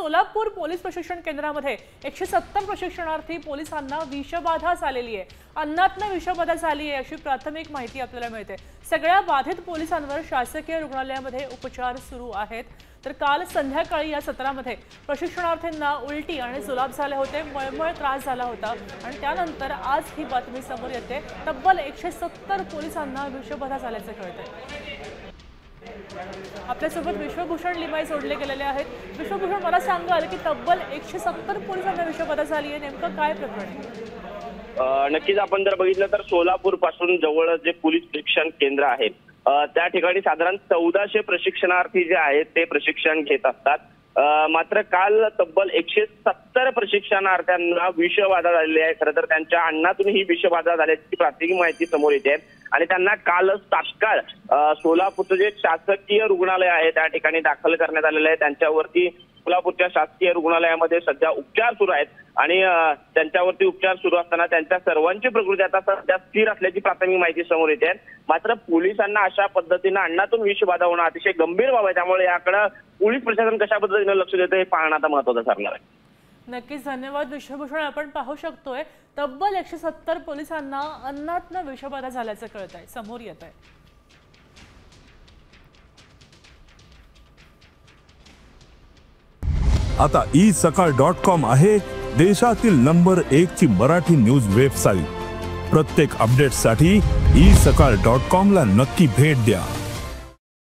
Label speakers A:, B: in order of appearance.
A: Solapur police प्रशिक्षण केंद्रामध्ये 170 प्रशिक्षणार्थी पोलिसांना विषबाधा झालेली आहे। अन्नातनं विषबाधा झाली आहे अशी प्राथमिक माहिती आपल्याला मिळते। सगळ्या बाधित पोलिसांवर शासकीय रुग्णालयामध्ये उपचार सुरू आहेत। तर काल संध्याकाळी या सत्रामध्ये प्रशिक्षणार्थींना उलटी आणि जुलाब झाले होते, मळमळ त्रास झाला होता आणि त्यानंतर आज ही बातमी समोर येते। तब्बल 170 पोलिसांना विषबाधा झाल्याचे कळते। आपल्यासोबत विश्वभूषण लिमाई जोडले गेलेले आहेत। विश्वभूषण, मला सांगाल की तब्बल 170 पोलिसांना विषबाधा झाली आहे, नेमकं काय प्रकरण आहे?
B: नक्कीच आपण जर बघितलं तर सोलापूर पासून जवळ जे पोलीस प्रशिक्षण केंद्र आहे त्या ठिकाणी साधारण 1400 प्रशिक्षणार्थी जे आहेत ते प्रशिक्षण घेत असतात। मात्र काल तब्बल 170 प्रशिक्षणार्थ्यांना विषबाधा झालेली आहे। खरं तर त्यांच्या अन्नातून ही विषबाधा झाल्याची प्राथमिक माहिती समोर येते आणि त्यांना कालच तात्काळ सोलापूरचं जे शासकीय रुग्णालय आहे त्या ठिकाणी दाखल करण्यात आलेलं आहे। त्यांच्यावरती सोलापूरच्या शासकीय रुग्णालयामध्ये सध्या उपचार सुरू आहेत आणि त्यांच्यावरती उपचार सुरू असताना त्यांच्या सर्वांची प्रकृती आता सध्या स्थिर असल्याची प्राथमिक माहिती समोर येते। मात्र पोलिसांना अशा पद्धतीने अन्नातून विषबाधा होणं अतिशय गंभीर बाब आहे, त्यामुळे याकडे पोलीस प्रशासन कशा पद्धतीने लक्ष देतं हे पाहणं आता महत्त्वाचं ठरणार आहे।
A: नक्कीच, धन्यवाद विश्वभूषण। आपण पाहू शकतोय तब्बल 170 पोलिसांना अन्नातनं विषबाधा झाल्याचं कळत आहे, समोर येत आहे।
C: आता isakal.com आहे देशातील नंबर 1 ची मराठी न्यूज वेबसाईट। प्रत्येक अपडेटसाठी isakal.com ला नक्की भेट द्या।